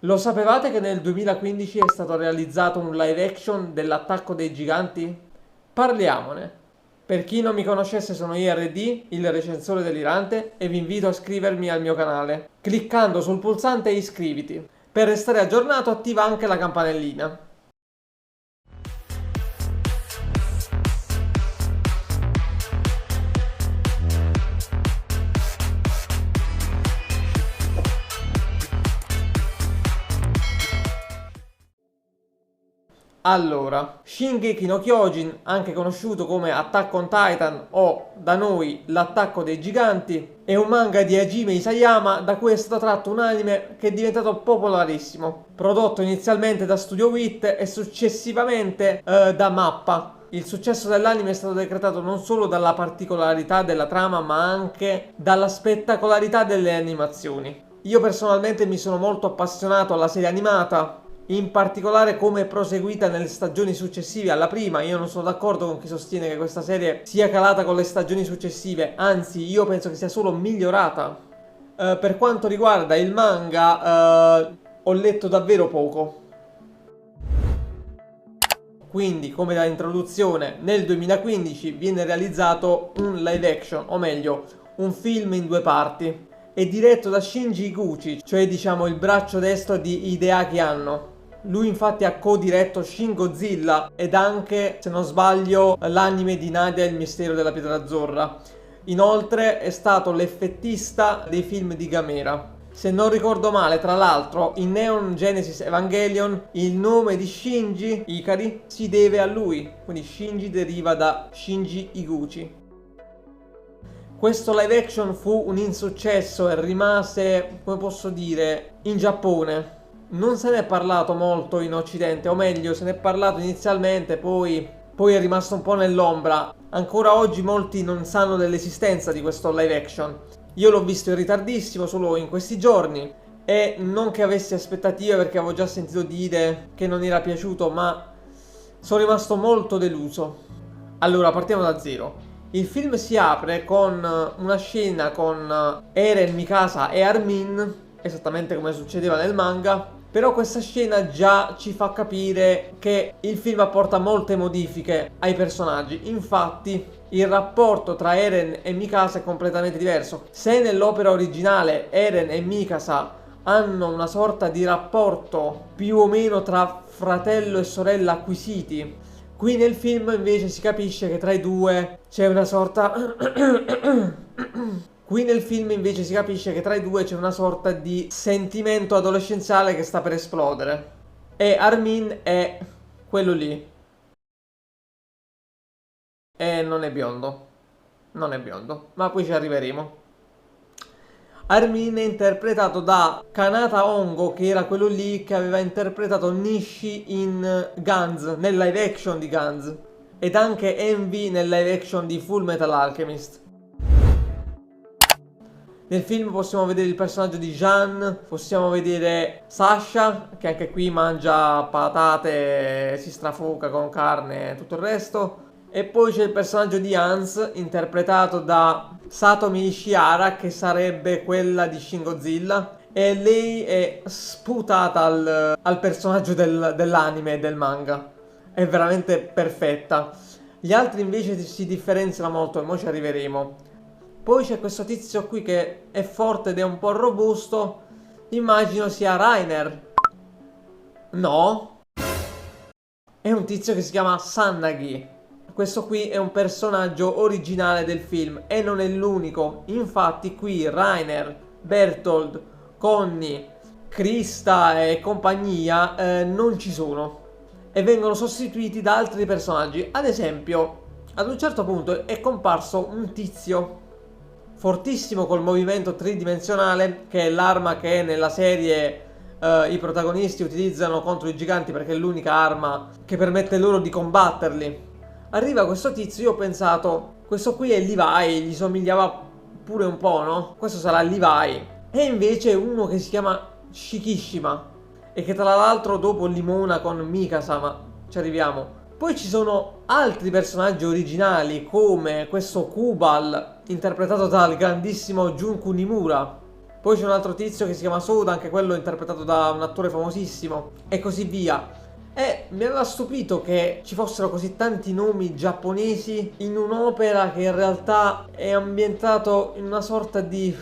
Lo sapevate che nel 2015 è stato realizzato un live action dell'Attacco dei Giganti? Parliamone. Per chi non mi conoscesse sono IRD, il recensore delirante, e vi invito a iscrivermi al mio canale, cliccando sul pulsante iscriviti. Per restare aggiornato attiva anche la campanellina. Allora, Shingeki no Kyojin, anche conosciuto come Attack on Titan o da noi l'Attacco dei Giganti, è un manga di Hajime Isayama da cui è stato tratto un anime che è diventato popolarissimo, prodotto inizialmente da Studio Wit e successivamente da Mappa. Il successo dell'anime è stato decretato non solo dalla particolarità della trama, ma anche dalla spettacolarità delle animazioni. Io personalmente mi sono molto appassionato alla serie animata, in particolare come è proseguita nelle stagioni successive alla prima. Io non sono d'accordo con chi sostiene che questa serie sia calata con le stagioni successive, anzi io penso che sia solo migliorata. Per quanto riguarda il manga, ho letto davvero poco. Quindi, come da introduzione, nel 2015 viene realizzato un live action, o meglio, un film in due parti. È diretto da Shinji Higuchi, cioè diciamo il braccio destro di Hideaki Anno. Lui infatti ha co-diretto Shin Godzilla ed anche, se non sbaglio, l'anime di Nadia e il mistero della pietra azzurra. Inoltre è stato l'effettista dei film di Gamera. Se non ricordo male, tra l'altro, in Neon Genesis Evangelion il nome di Shinji Ikari si deve a lui, quindi Shinji deriva da Shinji Higuchi. Questo live action fu un insuccesso e rimase, come posso dire, in Giappone. Non se ne è parlato molto in Occidente, o meglio, se ne è parlato inizialmente, poi è rimasto un po' nell'ombra. Ancora oggi molti non sanno dell'esistenza di questo live action. Io l'ho visto in ritardissimo, solo in questi giorni, e non che avessi aspettative perché avevo già sentito dire che non era piaciuto, ma sono rimasto molto deluso. Allora, partiamo da zero. Il film si apre con una scena con Eren, Mikasa e Armin, esattamente come succedeva nel manga, però questa scena già ci fa capire che il film apporta molte modifiche ai personaggi. Infatti il rapporto tra Eren e Mikasa è completamente diverso. Se nell'opera originale Eren e Mikasa hanno una sorta di rapporto più o meno tra fratello e sorella acquisiti, qui nel film invece si capisce che tra i due c'è una sorta... Qui nel film invece si capisce che tra i due c'è una sorta di sentimento adolescenziale che sta per esplodere. E Armin è quello lì. E non è biondo. Non è biondo. Ma poi ci arriveremo. Armin è interpretato da Kanata Hongo, che era quello lì che aveva interpretato Nishi in Guns, nel live action di Guns. Ed anche Envy nel live action di Full Metal Alchemist. Nel film possiamo vedere il personaggio di Jean, possiamo vedere Sasha, che anche qui mangia patate, si strafoca con carne e tutto il resto. E poi c'è il personaggio di Hans, interpretato da Satomi Ishihara, che sarebbe quella di Shin Godzilla. E lei è sputata al personaggio dell'anime e del manga. È veramente perfetta. Gli altri invece si differenziano molto e ora ci arriveremo. Poi c'è questo tizio qui che è forte ed è un po' robusto. Immagino sia Reiner. No. È un tizio che si chiama Sanagi. Questo qui è un personaggio originale del film e non è l'unico. Infatti qui Reiner, Bertold, Connie, Krista e compagnia non ci sono. E vengono sostituiti da altri personaggi. Ad esempio, ad un certo punto è comparso un tizio fortissimo col movimento tridimensionale, che è l'arma che nella serie i protagonisti utilizzano contro i giganti, perché è l'unica arma che permette loro di combatterli. Arriva questo tizio, io ho pensato, questo qui è Levi, gli somigliava pure un po', no? Questo sarà Levi. E invece è uno che si chiama Shikishima, e che tra l'altro dopo limona con Mikasa, ma ci arriviamo. Poi ci sono altri personaggi originali come questo Kubal, interpretato dal grandissimo Jun Kunimura, Poi c'è un altro tizio che si chiama Soda, anche quello interpretato da un attore famosissimo, e così via. E mi aveva stupito che ci fossero così tanti nomi giapponesi in un'opera che in realtà è ambientato in una sorta di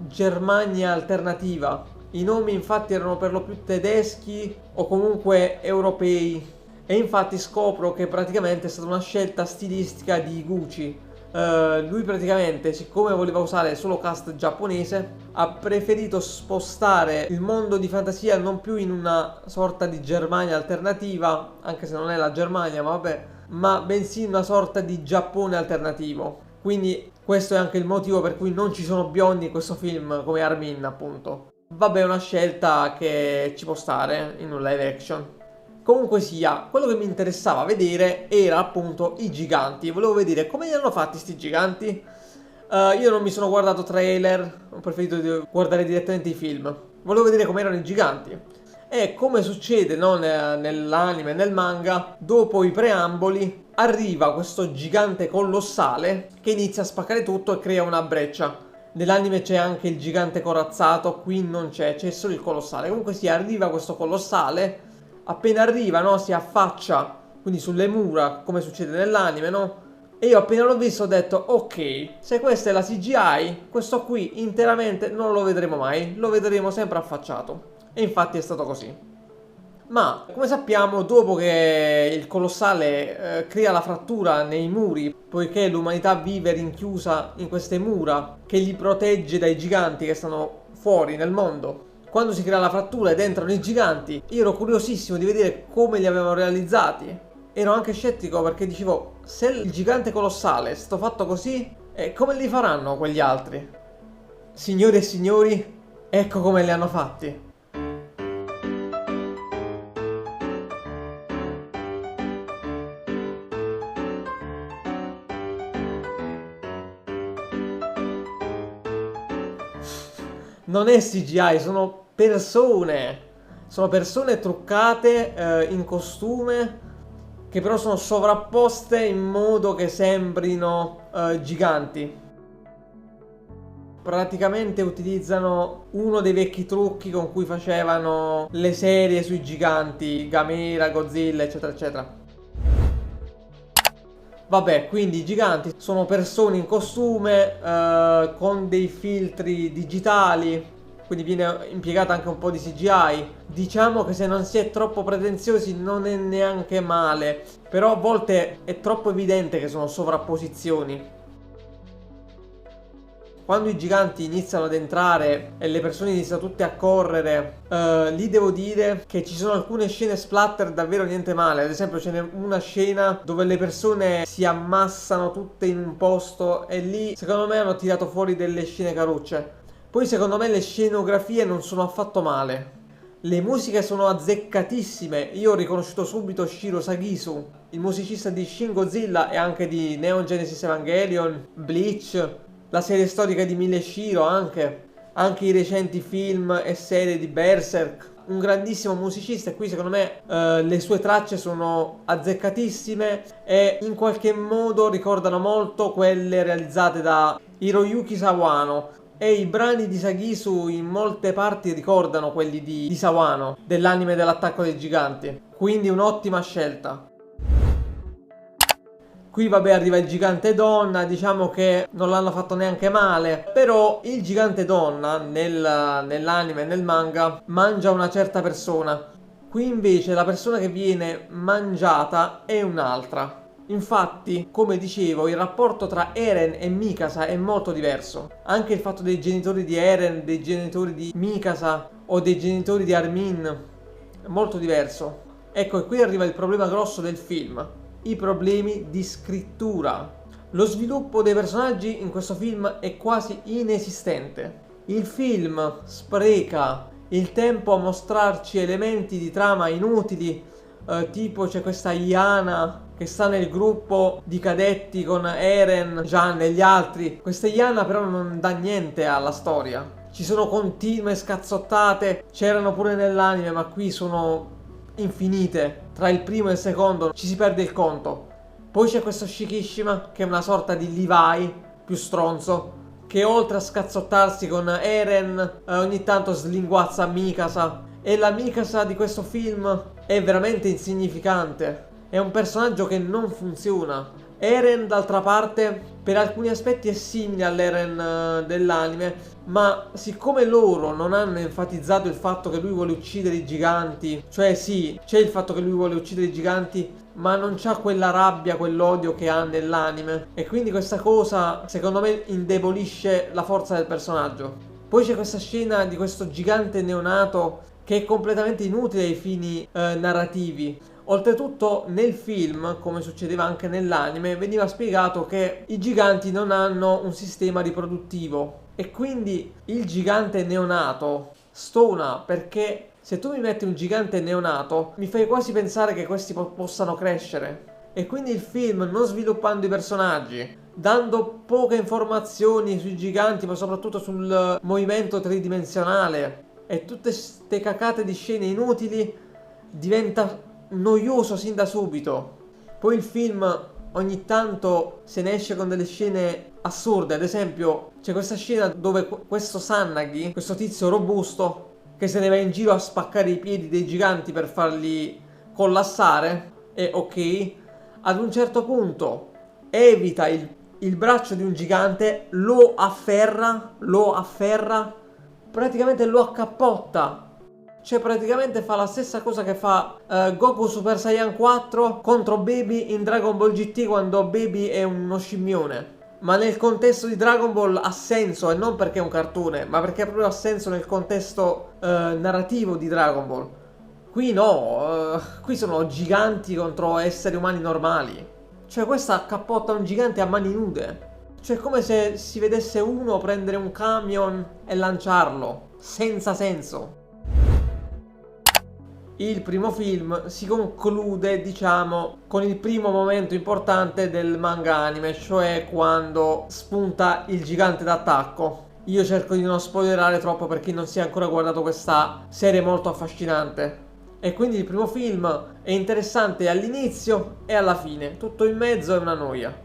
Germania alternativa. I nomi infatti erano per lo più tedeschi o comunque europei. E infatti scopro che praticamente è stata una scelta stilistica di Higuchi. Lui praticamente, siccome voleva usare solo cast giapponese, ha preferito spostare il mondo di fantasia non più in una sorta di Germania alternativa, anche se non è la Germania, ma vabbè, ma bensì in una sorta di Giappone alternativo. Quindi questo è anche il motivo per cui non ci sono biondi in questo film come Armin, appunto. Vabbè, è una scelta che ci può stare in un live action. Comunque sia, quello che mi interessava vedere era appunto i giganti. Volevo vedere come li hanno fatti sti giganti. Io non mi sono guardato trailer, ho preferito guardare direttamente i film. Volevo vedere come erano i giganti. E come succede, no, nell'anime e nel manga, dopo i preamboli arriva questo gigante colossale che inizia a spaccare tutto e crea una breccia. Nell'anime c'è anche il gigante corazzato, qui non c'è solo il colossale. Comunque sia, arriva questo colossale. Appena arriva, no, si affaccia quindi sulle mura, come succede nell'anime, no? E io appena l'ho visto ho detto, ok, se questa è la CGI, questo qui interamente non lo vedremo mai, lo vedremo sempre affacciato. E infatti è stato così. Ma, come sappiamo, dopo che il colossale crea la frattura nei muri, poiché l'umanità vive rinchiusa in queste mura che li protegge dai giganti che stanno fuori nel mondo, quando si crea la frattura ed entrano i giganti, io ero curiosissimo di vedere come li avevano realizzati. Ero anche scettico perché dicevo, se il gigante colossale è stato fatto così, come li faranno quegli altri? Signori e signori, ecco come li hanno fatti. Non è CGI, sono persone truccate in costume che però sono sovrapposte in modo che sembrino giganti. Praticamente utilizzano uno dei vecchi trucchi con cui facevano le serie sui giganti, Gamera, Godzilla, eccetera eccetera. Vabbè, quindi i giganti sono persone in costume con dei filtri digitali, quindi viene impiegata anche un po' di CGI. Diciamo che se non si è troppo pretenziosi non è neanche male, però a volte è troppo evidente che sono sovrapposizioni. Quando i giganti iniziano ad entrare e le persone iniziano tutte a correre, lì devo dire che ci sono alcune scene splatter davvero niente male. Ad esempio ce n'è una scena dove le persone si ammassano tutte in un posto e lì secondo me hanno tirato fuori delle scene carucce. Poi secondo me le scenografie non sono affatto male. Le musiche sono azzeccatissime. Io ho riconosciuto subito Shiro Sagisu, il musicista di Shin Godzilla e anche di Neon Genesis Evangelion, Bleach, la serie storica di Mille Shiro anche i recenti film e serie di Berserk. Un grandissimo musicista e qui secondo me le sue tracce sono azzeccatissime e in qualche modo ricordano molto quelle realizzate da Hiroyuki Sawano. E i brani di Sagisu in molte parti ricordano quelli di Sawano, dell'anime dell'attacco dei giganti. Quindi un'ottima scelta. Qui vabbè arriva il gigante donna, diciamo che non l'hanno fatto neanche male, però il gigante donna nell'anime e nel manga mangia una certa persona. Qui invece la persona che viene mangiata è un'altra. Infatti, come dicevo, il rapporto tra Eren e Mikasa è molto diverso. Anche il fatto dei genitori di Eren, dei genitori di Mikasa o dei genitori di Armin è molto diverso. Ecco, e qui arriva il problema grosso del film. I problemi di scrittura. Lo sviluppo dei personaggi in questo film è quasi inesistente. Il film spreca il tempo a mostrarci elementi di trama inutili, tipo c'è questa Iana che sta nel gruppo di cadetti con Eren, Jean e gli altri. Questa Iana però non dà niente alla storia. Ci sono continue scazzottate, c'erano pure nell'anime, ma qui sono infinite. Tra il primo e il secondo ci si perde il conto. Poi c'è questo Shikishima che è una sorta di Levi più stronzo, che oltre a scazzottarsi con Eren, ogni tanto slinguazza Mikasa. E la Mikasa di questo film è veramente insignificante. È un personaggio che non funziona. Eren, d'altra parte, per alcuni aspetti è simile all'Eren dell'anime, ma siccome loro non hanno enfatizzato il fatto che lui vuole uccidere i giganti, cioè sì, c'è il fatto che lui vuole uccidere i giganti, ma non c'ha quella rabbia, quell'odio che ha nell'anime, e quindi questa cosa, secondo me, indebolisce la forza del personaggio. Poi c'è questa scena di questo gigante neonato che è completamente inutile ai fini narrativi. Oltretutto nel film, come succedeva anche nell'anime, veniva spiegato che i giganti non hanno un sistema riproduttivo e quindi il gigante neonato stona, perché se tu mi metti un gigante neonato mi fai quasi pensare che questi possano crescere. E quindi il film, non sviluppando i personaggi, dando poche informazioni sui giganti, ma soprattutto sul movimento tridimensionale e tutte ste cacate di scene inutili, diventa noioso sin da subito. Poi il film ogni tanto se ne esce con delle scene assurde. Ad esempio c'è questa scena dove questo Sanagi, questo tizio robusto, che se ne va in giro a spaccare i piedi dei giganti per farli collassare, e ok, ad un certo punto evita il braccio di un gigante, lo afferra, praticamente lo accappotta. Cioè praticamente fa la stessa cosa che fa Goku Super Saiyan 4 contro Baby in Dragon Ball GT, quando Baby è uno scimmione. Ma nel contesto di Dragon Ball ha senso, e non perché è un cartone, ma perché proprio ha senso nel contesto narrativo di Dragon Ball. Qui no, qui sono giganti contro esseri umani normali. Cioè questa accappotta un gigante a mani nude. Cioè come se si vedesse uno prendere un camion e lanciarlo. Senza senso. Il primo film si conclude, diciamo, con il primo momento importante del manga anime, cioè quando spunta il gigante d'attacco. Io cerco di non spoilerare troppo per chi non si è ancora guardato questa serie molto affascinante. E quindi il primo film è interessante all'inizio e alla fine, tutto in mezzo è una noia.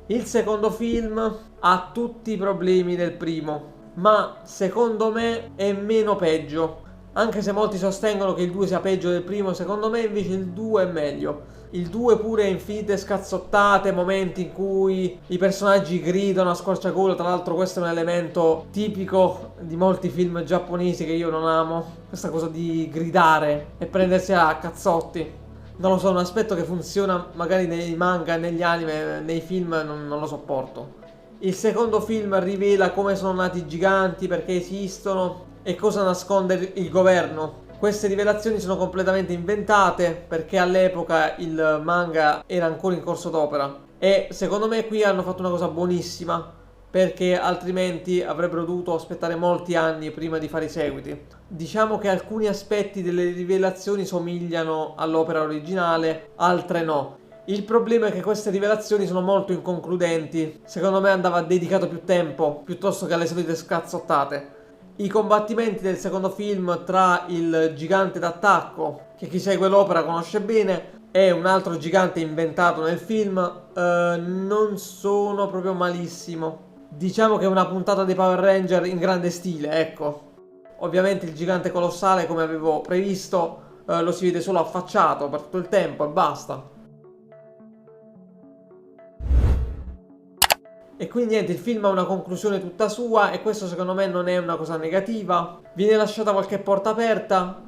Il secondo film ha tutti i problemi del primo, ma secondo me è meno peggio. Anche se molti sostengono che il 2 sia peggio del primo, secondo me invece il 2 è meglio. Il 2 pure ha infinite scazzottate, momenti in cui i personaggi gridano a squarciagola. Tra l'altro questo è un elemento tipico di molti film giapponesi che io non amo. Questa cosa di gridare e prendersi a cazzotti. Non lo so, è un aspetto che funziona magari nei manga, negli anime, nei film non lo sopporto. Il secondo film rivela come sono nati i giganti, perché esistono e cosa nasconde il governo. Queste rivelazioni sono completamente inventate perché all'epoca il manga era ancora in corso d'opera, e secondo me qui hanno fatto una cosa buonissima, perché altrimenti avrebbero dovuto aspettare molti anni prima di fare i seguiti. Diciamo che alcuni aspetti delle rivelazioni somigliano all'opera originale, altre no. Il problema è che queste rivelazioni sono molto inconcludenti. Secondo me andava dedicato più tempo piuttosto che alle solite scazzottate. I combattimenti del secondo film tra il gigante d'attacco, che chi segue l'opera conosce bene, e un altro gigante inventato nel film, non sono proprio malissimo. Diciamo che è una puntata dei Power Ranger in grande stile, ecco. Ovviamente il gigante colossale, come avevo previsto, lo si vede solo affacciato per tutto il tempo e basta. E quindi niente, il film ha una conclusione tutta sua, e questo secondo me non è una cosa negativa. Viene lasciata qualche porta aperta.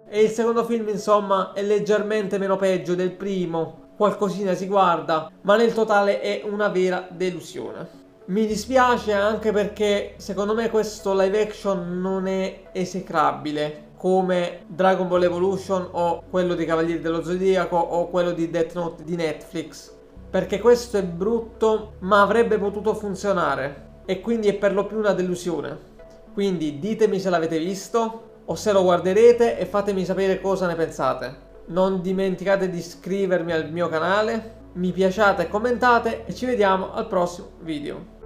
E il secondo film, insomma, è leggermente meno peggio del primo. Qualcosina si guarda, ma nel totale è una vera delusione. Mi dispiace anche perché secondo me questo live action non è esecrabile come Dragon Ball Evolution o quello dei Cavalieri dello Zodiaco o quello di Death Note di Netflix. Perché questo è brutto, ma avrebbe potuto funzionare, e quindi è per lo più una delusione. Quindi ditemi se l'avete visto o se lo guarderete e fatemi sapere cosa ne pensate. Non dimenticate di iscrivervi al mio canale, mi piaciate e commentate, e ci vediamo al prossimo video.